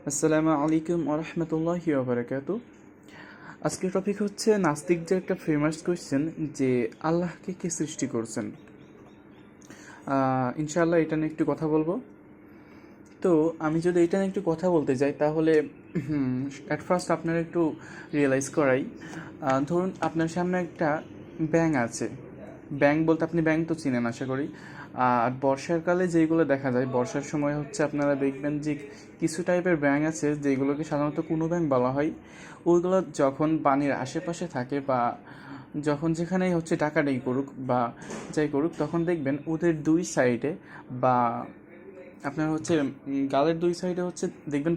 আসসালামু আলাইকুম ওরহমতুল্লাহি ওবারাকাতু। আজকের টপিক হচ্ছে নাস্তিকদের একটা ফেমাস কোয়েশ্চেন যে আল্লাহকে কে সৃষ্টি করছেন। ইনশাআল্লাহ এটা নিয়ে একটু কথা বলবো। তো আমি যদি এটা নিয়ে একটু কথা বলতে যাই তাহলে অ্যাট ফার্স্ট আপনারা একটু রিয়েলাইজ করাই। ধরুন আপনার সামনে একটা ব্যাঙ আছে। ব্যাঙ বলতে আপনি ব্যাঙ তো চিনেন আশা করি। আর বর্ষার কালে যেইগুলো দেখা যায়, বর্ষার সময় হচ্ছে আপনারা দেখবেন যে কিছু টাইপের ব্যাঙ আছে যেগুলোকে সাধারণত কোনো ব্যাঙ বলা হয়। ওইগুলো যখন পানির আশেপাশে থাকে বা যখন যেখানেই হচ্ছে ডাকাডাকি করুক বা যাই করুক, তখন দেখবেন ওদের দুই সাইডে বা আপনার হচ্ছে গালের দুই সাইডে হচ্ছে দেখবেন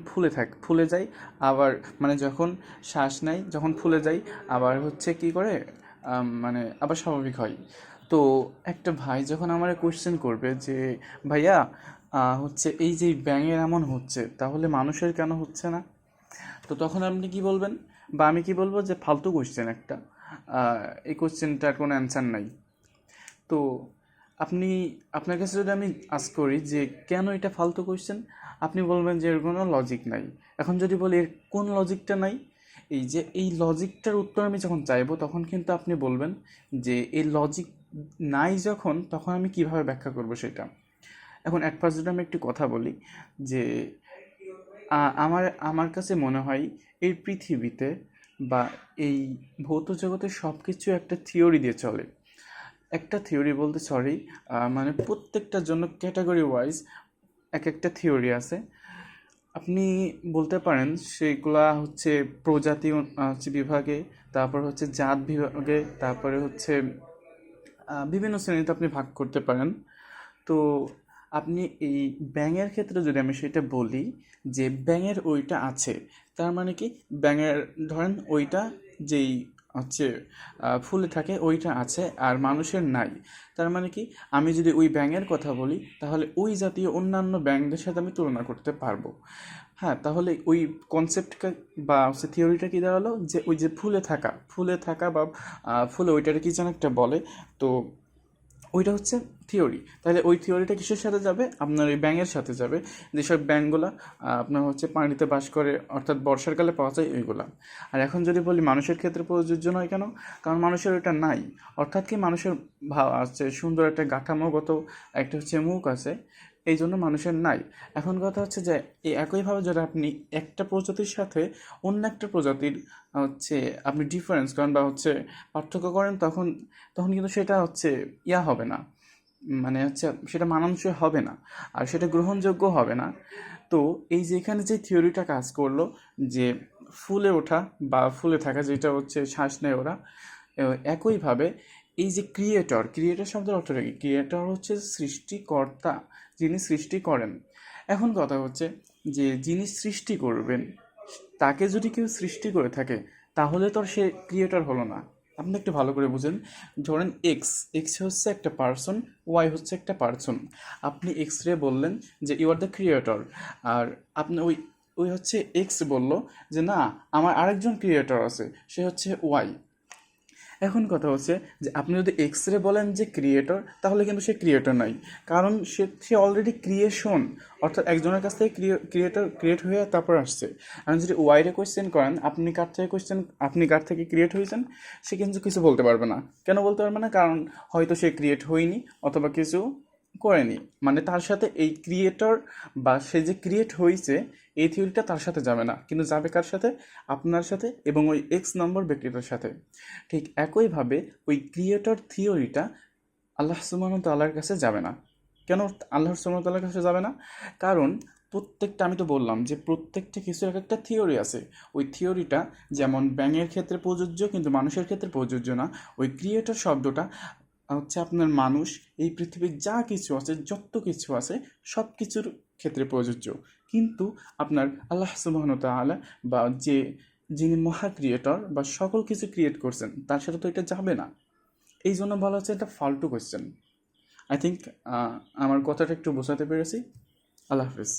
ফুলে যায়। আবার মানে যখন শ্বাস নেয়, যখন ফুলে যায় আবার হচ্ছে কি করে মানে আবার স্বাভাবিক হয়। তো একটা ভাই যখন আমার কোয়েশ্চেন করবে যে ভাইয়া হচ্ছে এই যে ব্যাঙের এমন হচ্ছে, তাহলে মানুষের কেন হচ্ছে না? তো তখন আপনি কি বলবেন বা আমি কি বলবো যে ফালতু কোয়েশ্চেন একটা, এই কোয়েশ্চেনটার কোনো অ্যান্সার নাই। তো আপনি আপনার কাছে যদি আমি আস্ক করি যে কেন এটা ফালতু কোয়েশ্চেন, আপনি বলবেন যে এর কোনো লজিক নাই। এখন যদি বলি এর কোন লজিকটা নাই, এই যে এই লজিকটার উত্তর আমি যখন চাইবো তখন কিন্তু আপনি বলবেন যে এই লজিক নাই যখন, তখন আমি কিভাবে ব্যাখ্যা করব সেটা। এখন অ্যাট ফার্স্ট যদি আমি একটু কথা বলি যে আমার আমার কাছে মনে হয় এই পৃথিবীতে বা এই ভৌত জগতে সব কিছু একটা থিওরি দিয়ে চলে। একটা থিওরি বলতে সরি, মানে প্রত্যেকটার জন্য ক্যাটাগরি ওয়াইজ এক একটা থিওরি আছে। আপনি বলতে পারেন সেগুলা হচ্ছে প্রজাতি হচ্ছে বিভাগে, তারপর হচ্ছে জাত বিভাগে, তারপরে হচ্ছে বিভিন্ন শ্রেণীতে আপনি ভাগ করতে পারেন। তো আপনি এই ব্যাঙের ক্ষেত্রে যদি আমি সেটা বলি যে ব্যাঙের ওইটা আছে, তার মানে কি ব্যাঙের ধরেন ওইটা যেই হচ্ছে ফুলে থাকে ওইটা আছে আর মানুষের নাই। তার মানে কি আমি যদি ওই ব্যাঙের কথা বলি তাহলে ওই জাতীয় অন্যান্য ব্যাঙদের সাথে আমি তুলনা করতে পারবো। হ্যাঁ, তাহলে ওই কনসেপ্টটা বা হচ্ছে থিওরিটা কি দাঁড়ালো যে ওই যে ফুলে থাকা বা ফুলে ওইটার কি যেন একটা বলে। তো ওইটা হচ্ছে থিওরি। তাহলে ওই থিওরিটা কিসের সাথে যাবে? আপনার এই ব্যাঙের সাথে যাবে, যেসব ব্যাঙগুলা আপনার হচ্ছে পানিতে বাস করে, অর্থাৎ বর্ষার কালে পাওয়া যায় ওইগুলা। আর এখন যদি বলি মানুষের ক্ষেত্রে প্রযোজ্য নয় কেন? কারণ মানুষের ওইটা নাই। অর্থাৎ কি মানুষের ভাব আছে, সুন্দর একটা কাঠামোগত একটা হচ্ছে মুখ আছে, এই জন্য মানুষের নাই। এখন কথা হচ্ছে যে এই একইভাবে যদি আপনি একটা প্রজাতির সাথে অন্য একটা প্রজাতির হচ্ছে আপনি ডিফারেন্স করেন বা হচ্ছে পার্থক্য করেন, তখন তখন কিন্তু সেটা হচ্ছে হবে না, মানে হচ্ছে সেটা মানানসই হবে না আর সেটা গ্রহণযোগ্য হবে না। তো এই যে এখানে যে থিওরিটা কাজ করলো যে ফুলে ওঠা বা ফুলে থাকা, যেটা হচ্ছে শ্বাস নেয় ওরা, একইভাবে এই যে ক্রিয়েটর শব্দের অর্থটা কি? ক্রিয়েটর হচ্ছে সৃষ্টিকর্তা, যিনি সৃষ্টি করেন। এখন কথা হচ্ছে যে যিনি সৃষ্টি করবেন তাকে যদি কেউ সৃষ্টি করে থাকে তাহলে তো আর সে ক্রিয়েটর হলো না। আপনি একটু ভালো করে বুঝেন। ধরেন এক্স এক্স হচ্ছে একটা পার্সন, ওয়াই হচ্ছে একটা পার্সন। আপনি এক্স রে বললেন যে ইউ আর দ্য ক্রিয়েটর, আর আপনি ওই ওই হচ্ছে এক্স বলল যে না, আমার আরেকজন ক্রিয়েটর আছে, সে হচ্ছে ওয়াই। এখন কথা হচ্ছে যে আপনি যদি এক্স রে বলেন যে ক্রিয়েটর, তাহলে কিন্তু সে ক্রিয়েটর নাই, কারণ সে অলরেডি ক্রিয়েশন, অর্থাৎ একজনের কাছ থেকে ক্রিয়েট হয়ে তারপর আসছে। আপনি যদি ওয়াইরে কোয়েশ্চেন করেন আপনি কার থেকে ক্রিয়েট হয়েছেন, সে কিন্তু কিছু বলতে পারবে না। কেন বলতে পারবে না? কারণ হয়তো সে ক্রিয়েট হয়নি অথবা কিছু করেনি। মানে তার সাথে এই ক্রিয়েটর বা সে যে ক্রিয়েট হয়েছে এই থিওরিটা তার সাথে যাবে না, কিন্তু যাবে কার সাথে? আপনার সাথে এবং ওই এক্স নম্বর ব্যক্তিটার সাথে। ঠিক একইভাবে ওই ক্রিয়েটর থিওরিটা আল্লাহ সুবহানাহু ওয়া তাআলার কাছে যাবে না। কেন আল্লাহ সুবহানাহু ওয়া তাআলার কাছে যাবে না? কারণ প্রত্যেকটা, আমি তো বললাম যে প্রত্যেকটা কিছু এক একটা থিওরি আছে। ওই থিওরিটা যেমন ব্যাঙের ক্ষেত্রে প্রযোজ্য কিন্তু মানুষের ক্ষেত্রে প্রযোজ্য না। ওই ক্রিয়েটর শব্দটা হচ্ছে আপনার মানুষ, এই পৃথিবীর যা কিছু আছে, যত কিছু আছে, সব কিছুর ক্ষেত্রে প্রযোজ্য। কিন্তু আপনার আল্লাহ সুবহানাহু ওয়া তাআলা বা যিনি মহা ক্রিয়েটর বা সকল কিছু ক্রিয়েট করছেন তার সাথে তো এটা যাবে না। এই জন্য বলা হচ্ছে এটা ফালতু কোয়েশ্চেন। আই থিঙ্ক আমার কথাটা একটু বোঝাতে পেরেছি। আল্লাহ হাফিজ।